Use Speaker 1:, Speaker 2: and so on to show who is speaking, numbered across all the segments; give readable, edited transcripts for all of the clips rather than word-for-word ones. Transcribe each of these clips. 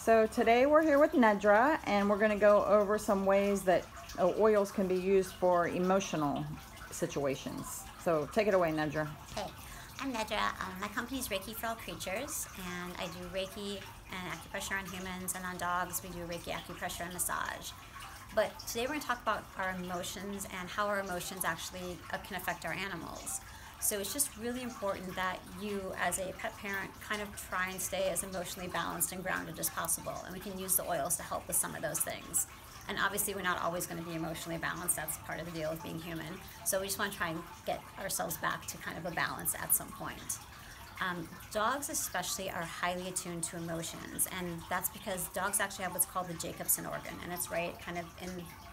Speaker 1: So today we're here with Nedra, and we're going to go over some ways that oils can be used for emotional situations. So take it away, Nedra.
Speaker 2: Hey, I'm Nedra. My company is Reiki for All Creatures, and I do Reiki and acupressure on humans, and on dogs we do Reiki, acupressure, and massage. But today we're going to talk about our emotions and how our emotions actually can affect our animals. So it's just really important that you, as a pet parent, kind of try and stay as emotionally balanced and grounded as possible. And we can use the oils to help with some of those things. And obviously we're not always going to be emotionally balanced. That's part of the deal with being human. So we just want to try and get ourselves back to kind of a balance at some point. Dogs especially are highly attuned to emotions, and that's because dogs actually have what's called the Jacobson organ, and it's right kind of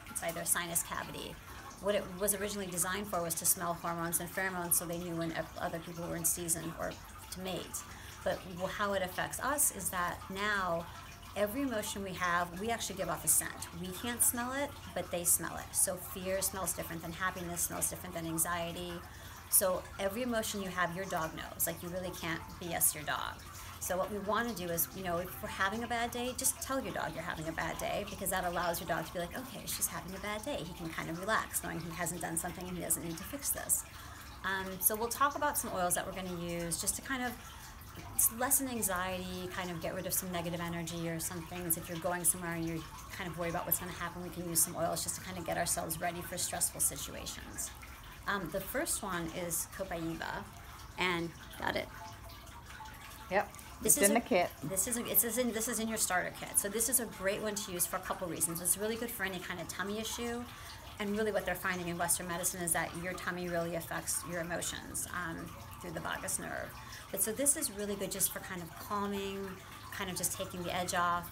Speaker 2: inside their sinus cavity. What it was originally designed for was to smell hormones and pheromones so they knew when other people were in season or to mate. But how it affects us is that now every emotion we have, we actually give off a scent. We can't smell it, but they smell it. So fear smells different than happiness, smells different than anxiety. So every emotion you have, your dog knows. Like, you really can't BS your dog. So what we want to do is, if we're having a bad day, just tell your dog you're having a bad day, because that allows your dog to be like, okay, she's having a bad day. He can kind of relax knowing he hasn't done something and he doesn't need to fix this. So we'll talk about some oils that we're going to use just to kind of lessen anxiety, kind of get rid of some negative energy or some things. If you're going somewhere and you're kind of worried about what's going to happen, we can use some oils just to kind of get ourselves ready for stressful situations. The first one is copaiba, and got it.
Speaker 1: Yep. This is in the kit.
Speaker 2: This is in your starter kit. So this is a great one to use for a couple reasons. It's really good for any kind of tummy issue, and really what they're finding in Western medicine is that your tummy really affects your emotions through the vagus nerve. But so this is really good just for kind of calming, kind of just taking the edge off.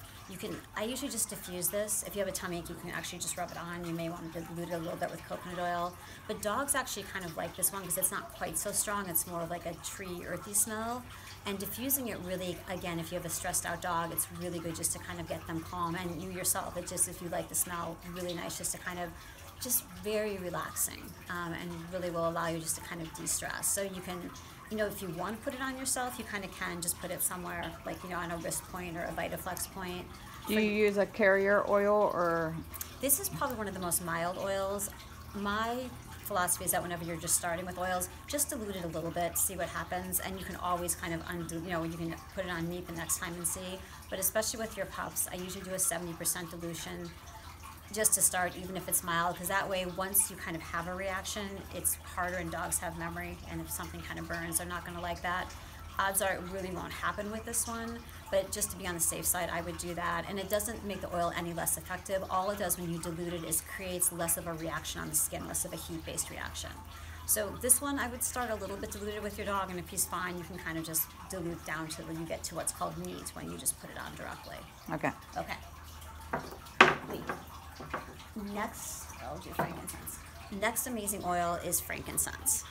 Speaker 2: I usually just diffuse this. If you have a tummy ache, you can actually just rub it on. You may want to dilute it a little bit with coconut oil. But dogs actually kind of like this one because it's not quite so strong. It's more of like a tree, earthy smell. And diffusing it really, again, if you have a stressed out dog, it's really good just to kind of get them calm. And you yourself, if you like the smell, really nice just to kind of, just very relaxing, and really will allow you just to kind of de-stress. So you can, if you want to put it on yourself, you kind of can just put it somewhere, like, on a wrist point or a Vitaflex point.
Speaker 1: Do you use a carrier oil, or?
Speaker 2: This is probably one of the most mild oils. My philosophy is that whenever you're just starting with oils, just dilute it a little bit, see what happens, and you can always kind of undo, you can put it on meat the next time and see. But especially with your pups, I usually do a 70% dilution just to start, even if it's mild, because that way once you kind of have a reaction, it's harder, and dogs have memory, and if something kind of burns, they're not going to like that. Odds are it really won't happen with this one, but just to be on the safe side, I would do that. And it doesn't make the oil any less effective. All it does when you dilute it is creates less of a reaction on the skin, less of a heat-based reaction. So this one, I would start a little bit diluted with your dog, and if he's fine, you can kind of just dilute down to when you get to what's called neat, when you just put it on directly.
Speaker 1: Okay.
Speaker 2: Okay. Next, I'll do frankincense. Next amazing oil is frankincense.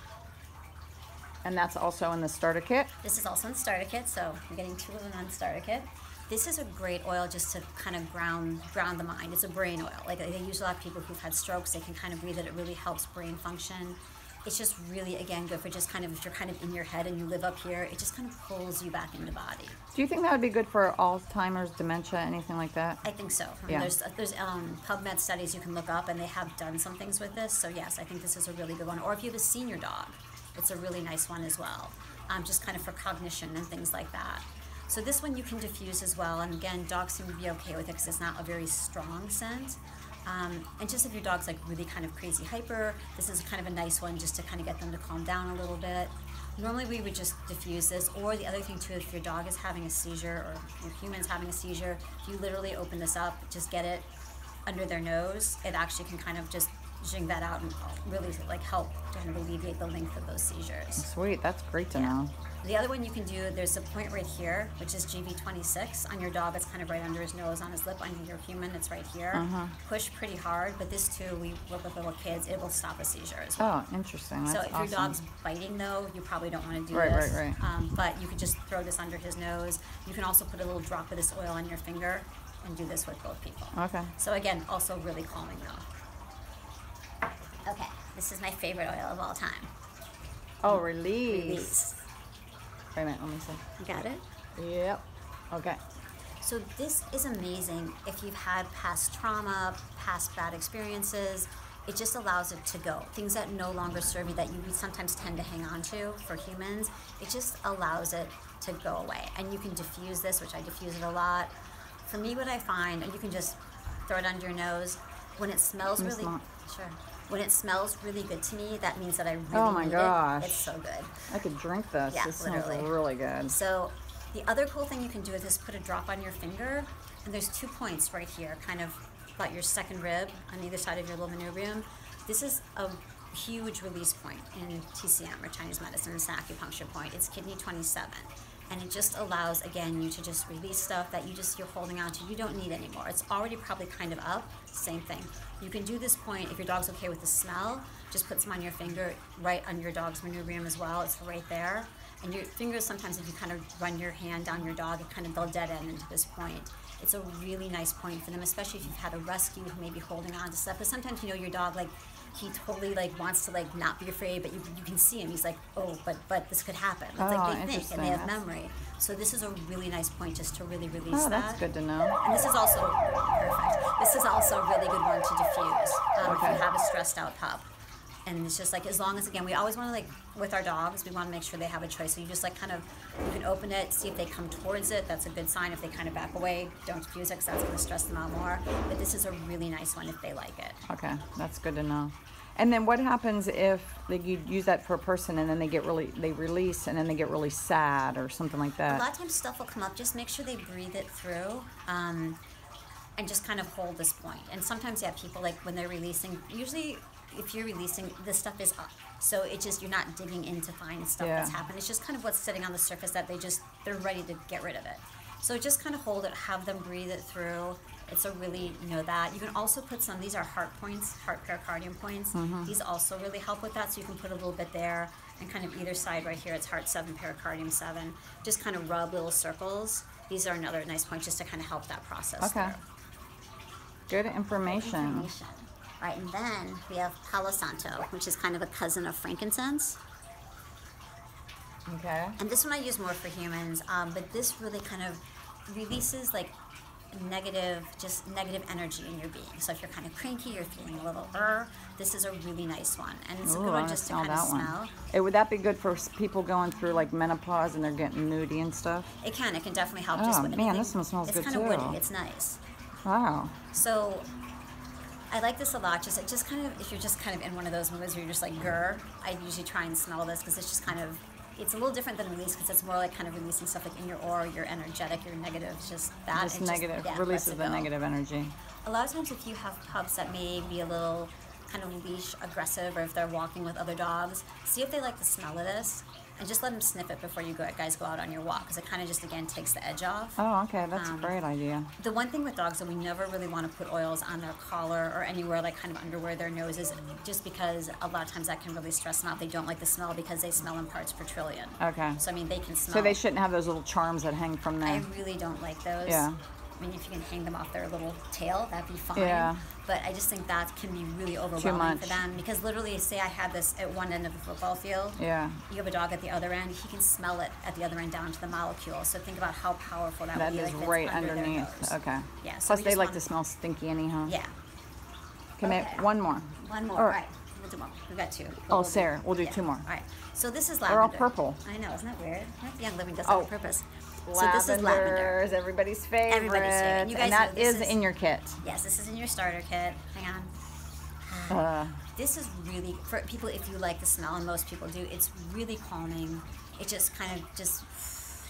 Speaker 1: And that's also in the starter kit?
Speaker 2: This is also in the starter kit, so I'm getting 2 of them on the starter kit. This is a great oil just to kind of ground the mind. It's a brain oil. Like, they use a lot of people who've had strokes, they can kind of breathe it. It really helps brain function. It's just really, again, good for just kind of, if you're kind of in your head and you live up here, it just kind of pulls you back into body.
Speaker 1: Do you think that would be good for Alzheimer's, dementia, anything like that?
Speaker 2: I think so.
Speaker 1: Yeah.
Speaker 2: There's PubMed studies you can look up, and they have done some things with this. So yes, I think this is a really good one. Or if you have a senior dog, it's a really nice one as well, just kind of for cognition and things like that. So this one you can diffuse as well, and again, dogs seem to be okay with it because it's not a very strong scent. And just if your dog's like really kind of crazy hyper, this is kind of a nice one just to kind of get them to calm down a little bit. Normally we would just diffuse this, or the other thing too, if your dog is having a seizure or your human's having a seizure, if you literally open this up, just get it under their nose, it actually can kind of just zing that out and really like help to kind of alleviate the length of those seizures.
Speaker 1: Sweet, that's great to know.
Speaker 2: The other one you can do, there's a point right here, which is GV26 on your dog. It's kind of right under his nose, on his lip. On your human, it's right here. Push pretty hard, but this too, we work with little kids, it will stop a seizure as well.
Speaker 1: Oh, interesting. That's
Speaker 2: so if
Speaker 1: awesome.
Speaker 2: your dog's biting though, you probably don't want to do
Speaker 1: right,
Speaker 2: this.
Speaker 1: Right.
Speaker 2: But you could just throw this under his nose. You can also put a little drop of this oil on your finger and do this with both people.
Speaker 1: Okay.
Speaker 2: So again, also really calming though. Okay, this is my favorite oil of all time.
Speaker 1: Oh, release.
Speaker 2: Release.
Speaker 1: Wait a minute, let me see.
Speaker 2: You got it?
Speaker 1: Yep. Okay.
Speaker 2: So this is amazing if you've had past trauma, past bad experiences. It just allows it to go. Things that no longer serve you, that you sometimes tend to hang on to for humans, it just allows it to go away. And you can diffuse this, which I diffuse it a lot. For me, what I find, and you can just throw it under your nose, when it smells really, sure. When it smells really good to me, that means that I really need it. It's so good.
Speaker 1: I could drink this.
Speaker 2: Yeah,
Speaker 1: this
Speaker 2: literally.
Speaker 1: smells really good.
Speaker 2: So the other cool thing you can do is just put a drop on your finger, and there's 2 points right here, kind of about your second rib on either side of your little manubrium. This is a huge release point in TCM, or Chinese medicine. It's an acupuncture point. It's kidney 27. And it just allows, again, you to just release stuff that you're holding on to. You don't need anymore. It's already probably kind of up. Same thing. You can do this point if your dog's okay with the smell. Just put some on your finger, right on your dog's manubrium as well. It's right there. And your fingers, sometimes if you kind of run your hand down your dog, it kind of, they'll dead end into this point. It's a really nice point for them, especially if you've had a rescue who may be holding on to stuff. Because sometimes, you know, your dog, like, he totally, like, wants to, like, not be afraid, but you can see him. He's like, oh, but this could happen. It's like they think, and they have memory. So this is a really nice point just to really release that.
Speaker 1: Oh, that's good to know.
Speaker 2: And this is also, perfect. This is also a really good one to diffuse if you have a stressed out pup. And it's just like, as long as, again, we always want to, like, with our dogs, we want to make sure they have a choice. So you just, like, kind of, you can open it, see if they come towards it. That's a good sign. If they kind of back away, don't diffuse it, because that's going to stress them out more. But this is a really nice one if they like it.
Speaker 1: Okay, that's good to know. And then what happens if you use that for a person and then they release and then they get really sad or something like that?
Speaker 2: A lot of times stuff will come up. Just make sure they breathe it through. And just kind of hold this point. And sometimes, yeah, people, like, when they're releasing, usually if you're releasing, this stuff is up. So it just, you're not digging in to find stuff that's happened. It's just kind of what's sitting on the surface that they're ready to get rid of it. So just kind of hold it, have them breathe it through. It's a really, that. You can also put some, these are heart points, heart pericardium points. These also really help with that. So you can put a little bit there, and kind of either side right here, it's heart 7, pericardium 7. Just kind of rub little circles. These are another nice point just to kind of help that process through.
Speaker 1: Good information.
Speaker 2: All right, and then we have Palo Santo, which is kind of a cousin of frankincense.
Speaker 1: Okay.
Speaker 2: And this one I use more for humans, but this really kind of releases, like, negative energy in your being. So if you're kind of cranky, you're feeling a little this is a really nice one. And it's a good one just to kind of smell.
Speaker 1: Would that be good for people going through, like, menopause and they're getting moody and stuff?
Speaker 2: It can definitely help.
Speaker 1: Oh, man, this one smells good too.
Speaker 2: It's kind of woody, it's nice.
Speaker 1: Wow.
Speaker 2: So I like this a lot. Just kind of, if you're just kind of in one of those moods where you're just like, grr, I usually try and smell this, because it's just kind of, it's a little different than release, because it's more like kind of releasing stuff like in your aura, your energetic, your negative, just that.
Speaker 1: Just negative, releases the negative energy.
Speaker 2: A lot of times if you have pups that may be a little kind of leash aggressive, or if they're walking with other dogs, see if they like the smell of this, and just let them sniff it before you guys go out on your walk, because it kind of just, again, takes the edge off.
Speaker 1: Oh, okay, that's a great idea.
Speaker 2: The one thing with dogs that we never really want to put oils on their collar or anywhere, like kind of under where their nose is, just because a lot of times that can really stress them out. They don't like the smell because they smell in parts per trillion.
Speaker 1: Okay.
Speaker 2: So, I mean, they can smell.
Speaker 1: So they shouldn't have those little charms that hang from them.
Speaker 2: I really don't like those.
Speaker 1: Yeah.
Speaker 2: I mean, if you can hang them off their little tail, that'd be fine.
Speaker 1: Yeah.
Speaker 2: But I just think that can be really overwhelming for them. Because literally, say I had this at one end of the football field.
Speaker 1: Yeah.
Speaker 2: You have a dog at the other end. He can smell it at the other end down to the molecule. So think about how powerful that would be.
Speaker 1: That is right underneath. Okay.
Speaker 2: Yeah. So
Speaker 1: plus, they like to smell stinky anyhow.
Speaker 2: Yeah.
Speaker 1: Okay. One more.
Speaker 2: One more. All right. We'll do more. We've got 2.
Speaker 1: Oh, Sarah, we'll do 2 more.
Speaker 2: All right. So this is lavender.
Speaker 1: They're all purple.
Speaker 2: I know. Isn't that weird? Young Living does that on purpose.
Speaker 1: So this is lavender. Is everybody's favorite.
Speaker 2: Everybody's favorite. You guys
Speaker 1: and that
Speaker 2: know
Speaker 1: is in your kit.
Speaker 2: Yes, this is in your starter kit. Hang on. This is really, for people, if you like the smell, and most people do, it's really calming. It just kind of just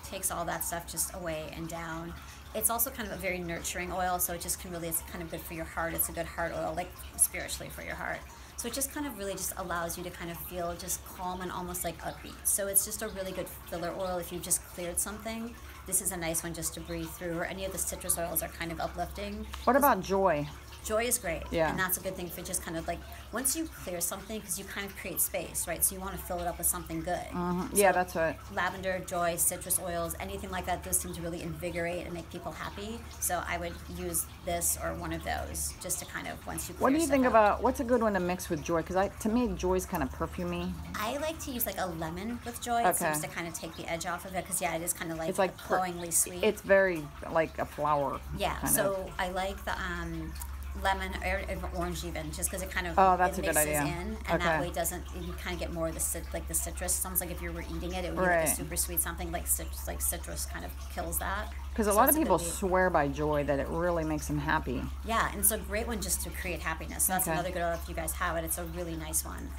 Speaker 2: takes all that stuff just away and down. It's also kind of a very nurturing oil, so it just can really, it's kind of good for your heart. It's a good heart oil, like spiritually for your heart. So it just kind of really just allows you to kind of feel just calm and almost like upbeat. So it's just a really good filler oil if you've just cleared something. This is a nice one just to breathe through, or any of the citrus oils are kind of uplifting.
Speaker 1: What about joy?
Speaker 2: Joy is great.
Speaker 1: Yeah.
Speaker 2: And that's a good thing for just kind of like, once you clear something, because you kind of create space, right? So you want to fill it up with something good.
Speaker 1: Yeah,
Speaker 2: So
Speaker 1: that's what.
Speaker 2: lavender, joy, citrus oils, anything like that, those seem to really invigorate and make people happy. So I would use this or one of those just to kind of, once you clear
Speaker 1: What do you
Speaker 2: stuff
Speaker 1: think
Speaker 2: out.
Speaker 1: about, what's a good one to mix with joy? Because to me, joy's kind of perfumey.
Speaker 2: I like to use like a lemon with joy. It
Speaker 1: Okay.
Speaker 2: seems to kind of take the edge off of it because, yeah, it is kind of like,
Speaker 1: It's like
Speaker 2: glowingly sweet.
Speaker 1: It's very like a flower.
Speaker 2: Yeah,
Speaker 1: kind
Speaker 2: so
Speaker 1: of.
Speaker 2: I like the lemon or orange even, just because it kind of
Speaker 1: Oh, that's
Speaker 2: it
Speaker 1: a good
Speaker 2: mixes
Speaker 1: idea.
Speaker 2: in, and that
Speaker 1: Okay.
Speaker 2: way you kind of get more of the like the citrus. Sounds like if you were eating it, it would be like
Speaker 1: Right.
Speaker 2: a super sweet something like citrus kind of kills that.
Speaker 1: Because a
Speaker 2: So
Speaker 1: lot
Speaker 2: it's
Speaker 1: of
Speaker 2: a
Speaker 1: people
Speaker 2: good beat.
Speaker 1: swear by joy that it really makes them happy.
Speaker 2: Yeah, and it's a great one just to create happiness. So that's
Speaker 1: Okay.
Speaker 2: another good oil if you guys have it. It's a really nice one.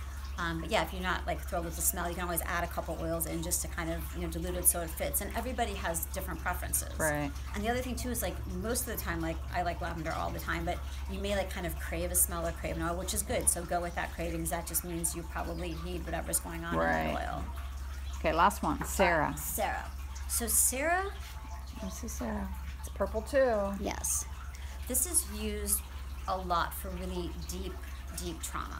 Speaker 2: But yeah, if you're not like thrilled with the smell, you can always add a couple oils in just to kind of dilute it so it fits. And everybody has different preferences.
Speaker 1: Right.
Speaker 2: And the other thing too is like most of the time, like I like lavender all the time, but you may like kind of crave a smell or crave an oil, which is good. So go with that cravings. That just means you probably need whatever's going on in
Speaker 1: Right.
Speaker 2: that oil.
Speaker 1: Okay, last one. Sarah.
Speaker 2: Sarah. So Sarah.
Speaker 1: This is Sarah. It's purple too.
Speaker 2: Yes. This is used a lot for really deep trauma.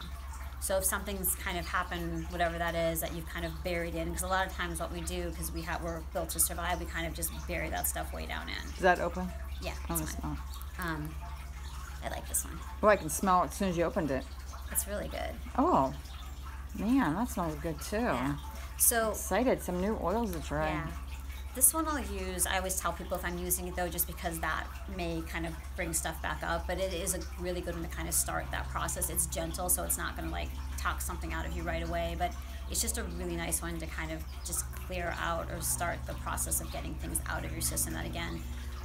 Speaker 2: So if something's kind of happened, whatever that is, that you've kind of buried in, because a lot of times what we do, because we're built to survive, we kind of just bury that stuff way down in.
Speaker 1: Is that open?
Speaker 2: Yeah,
Speaker 1: I
Speaker 2: it's
Speaker 1: want to
Speaker 2: fine.
Speaker 1: smell.
Speaker 2: I like this one.
Speaker 1: Oh, I can smell it as soon as you opened it.
Speaker 2: It's really good.
Speaker 1: Oh, man, that smells good too.
Speaker 2: Yeah. So
Speaker 1: Excited, some new oils to try.
Speaker 2: yeah. This one I'll use, I always tell people if I'm using it though, just because that may kind of bring stuff back up, but it is a really good one to kind of start that process. It's gentle, so it's not gonna like talk something out of you right away, but it's just a really nice one to kind of just clear out or start the process of getting things out of your system that again,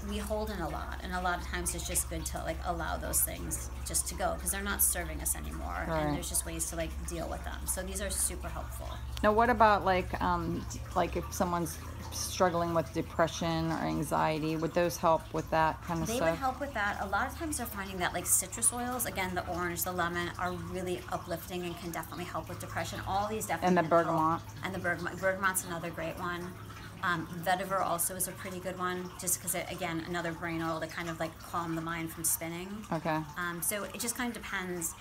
Speaker 2: we hold in a lot, and a lot of times it's just good to like allow those things just to go because they're not serving us anymore,
Speaker 1: Right.
Speaker 2: and there's just ways to like deal with them. So these are super helpful.
Speaker 1: Now, what about like if someone's struggling with depression or anxiety, would those help with that kind of
Speaker 2: They
Speaker 1: stuff?
Speaker 2: would help with that. A lot of times they're finding that like citrus oils, again, the orange, the lemon, are really uplifting and can definitely help with depression. All these definitely
Speaker 1: And the
Speaker 2: can help.
Speaker 1: bergamot.
Speaker 2: And the bergamot's another great one. Vetiver also is a pretty good one, just because it, again, another brain oil to kind of like calm the mind from spinning.
Speaker 1: Okay.
Speaker 2: So it just kind of depends.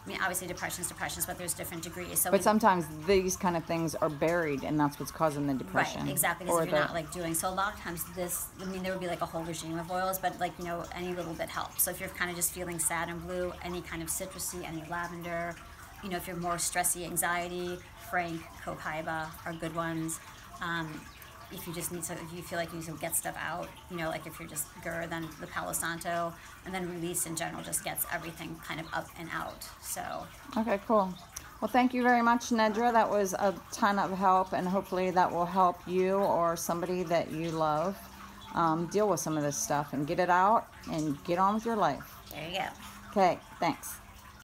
Speaker 2: I mean, obviously depression's, but there's different degrees. So
Speaker 1: But sometimes these kind of things are buried, and that's what's causing the
Speaker 2: right,
Speaker 1: depression.
Speaker 2: exactly, because if you're not like doing, so a lot of times this, I mean, there would be like a whole regime of oils, but like, any little bit helps. So if you're kind of just feeling sad and blue, any kind of citrusy, any lavender, if you're more stressy, anxiety, frank, copaiba are good ones. If you just need to, if you feel like you need to get stuff out, like if you're just then the Palo Santo, and then release in general just gets everything kind of up and out. So
Speaker 1: Okay, cool. Well, thank you very much, Nedra. That was a ton of help, and hopefully that will help you or somebody that you love deal with some of this stuff and get it out and get on with your life.
Speaker 2: there you go.
Speaker 1: Okay, thanks.